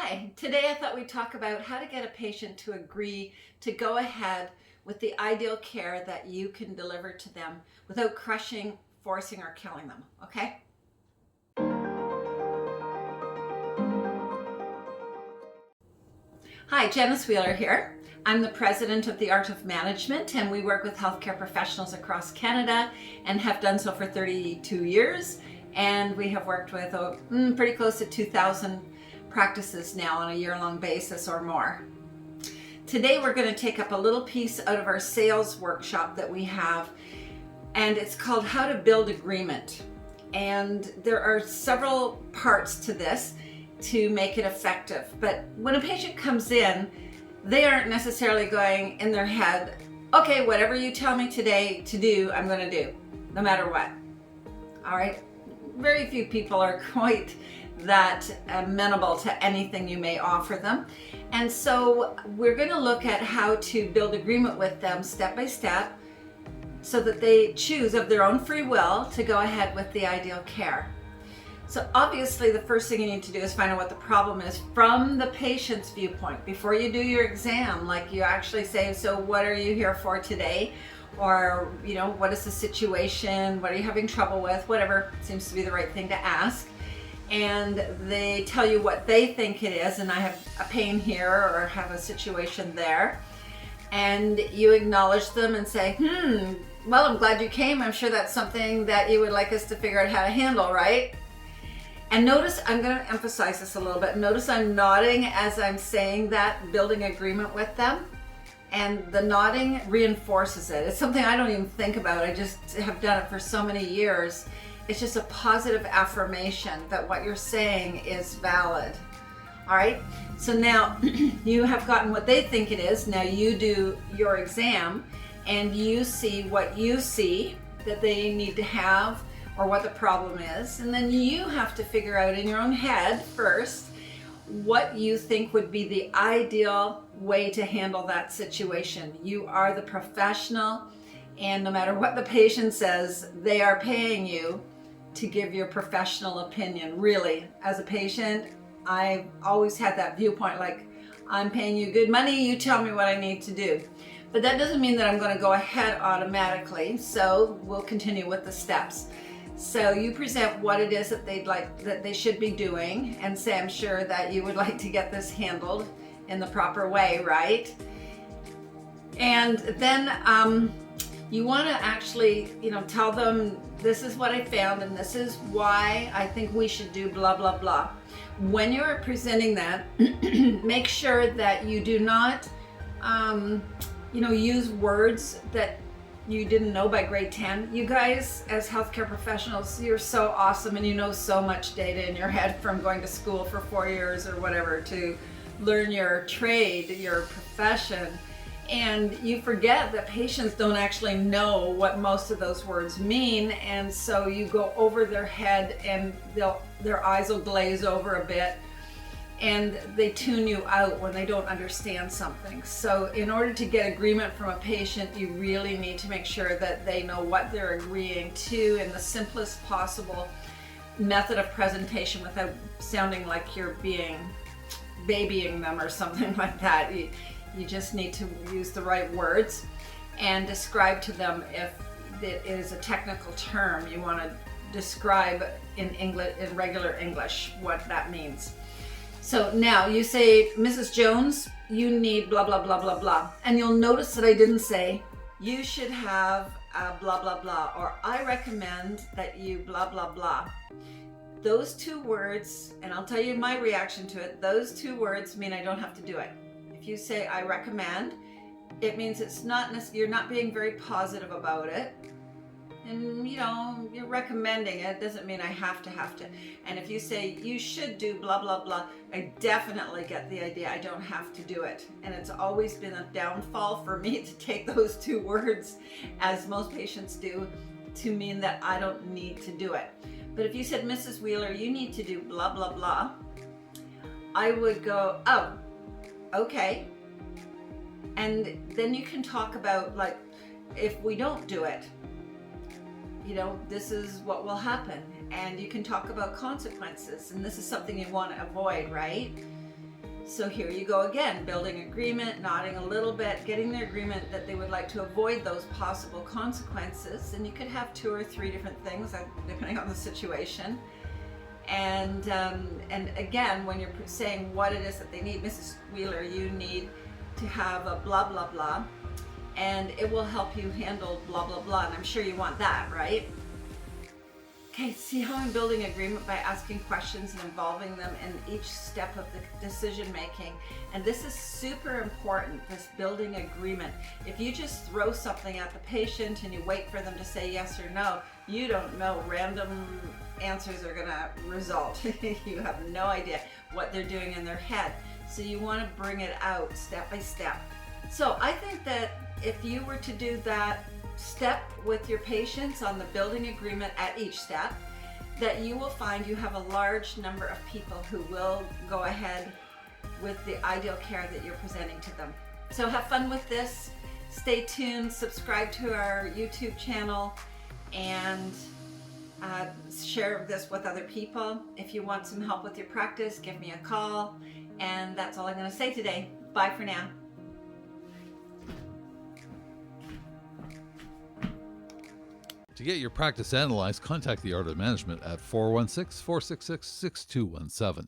Hi, today I thought we'd talk about how to get a patient to agree to go ahead with the ideal care that you can deliver to them without crushing, forcing, or killing them, okay? Hi, Janice Wheeler here. I'm the president of the Art of Management, and we work with healthcare professionals across Canada and have done so for 32 years. And we have worked with pretty close to 2,000 practices now on a year-long basis or more. Today we're going to take up a little piece out of our sales workshop that we have, and it's called How to Build Agreement. And there are several parts to this to make it effective. But when a patient comes in, they aren't necessarily going in their head, okay, whatever you tell me today to do, I'm going to do, no matter what. All right? Very few people are quite that amenable to anything you may offer them. And so we're going to look at how to build agreement with them step by step so that they choose of their own free will to go ahead with the ideal care. So obviously the first thing you need to do is find out what the problem is from the patient's viewpoint. Before you do your exam, like you actually say, so what are you here for today? Or, what is the situation? What are you having trouble with? Whatever seems to be the right thing to ask. And they tell you what they think it is, and I have a pain here or have a situation there. And you acknowledge them and say, well, I'm glad you came. I'm sure that's something that you would like us to figure out how to handle, right? And notice, I'm going to emphasize this a little bit. Notice I'm nodding as I'm saying that, building agreement with them. And the nodding reinforces it. It's something I don't even think about. I just have done it for so many years. It's just a positive affirmation that what you're saying is valid. All right, so now you have gotten what they think it is. Now you do your exam and you see what you see that they need to have or what the problem is. And then you have to figure out in your own head first what you think would be the ideal way to handle that situation. You are the professional, and no matter what the patient says, they are paying you to give your professional opinion. Really, as a patient, I've always had that viewpoint, like, I'm paying you good money, you tell me what I need to do. But that doesn't mean that I'm going to go ahead automatically, so we'll continue with the steps. So you present what it is that that they should be doing, and say, I'm sure that you would like to get this handled in the proper way, right? And then you want to actually, tell them, this is what I found and this is why I think we should do blah, blah, blah. When you're presenting that, make sure that you do not, use words that you didn't know by grade 10. You guys, as healthcare professionals, you're so awesome and you know so much data in your head from going to school for 4 years or whatever to learn your trade, your profession. And you forget that patients don't actually know what most of those words mean, and so you go over their head and their eyes will glaze over a bit and they tune you out when they don't understand something. So in order to get agreement from a patient, you really need to make sure that they know what they're agreeing to in the simplest possible method of presentation without sounding like you're babying them or something like that. You just need to use the right words and describe to them if it is a technical term. You want to describe in English, in regular English, what that means. So now you say, Mrs. Jones, you need blah, blah, blah, blah, blah. And you'll notice that I didn't say, you should have blah, blah, blah, or I recommend that you blah, blah, blah. Those two words, and I'll tell you my reaction to it, those two words mean I don't have to do it. If you say I recommend, it means you're not being very positive about it. And you're recommending it, doesn't mean I have to. And if you say you should do blah, blah, blah, I definitely get the idea I don't have to do it. And it's always been a downfall for me to take those two words, as most patients do, to mean that I don't need to do it. But if you said, Mrs. Wheeler, you need to do blah, blah, blah, I would go, oh, okay. And then you can talk about, like, if we don't do it, this is what will happen. And you can talk about consequences, and this is something you want to avoid, right? So here you go again, building agreement, nodding a little bit, getting their agreement that they would like to avoid those possible consequences. And you could have 2 or 3 different things depending on the situation. And again, when you're saying what it is that they need, Mrs. Wheeler, you need to have a blah, blah, blah, and it will help you handle blah, blah, blah. And I'm sure you want that, right? Okay, see how I'm building agreement by asking questions and involving them in each step of the decision making. And this is super important, this building agreement. If you just throw something at the patient and you wait for them to say yes or no, you don't know, random answers are gonna result. You have no idea what they're doing in their head. So you wanna bring it out step by step. So I think that if you were to do that step with your patients on the building agreement at each step, that you will find you have a large number of people who will go ahead with the ideal care that you're presenting to them. So have fun with this, stay tuned, subscribe to our YouTube channel, and share this with other people. If you want some help with your practice, give me a call, and that's all I'm going to say today. Bye for now. To get your practice analyzed, contact the Art of Management at 416-466-6217.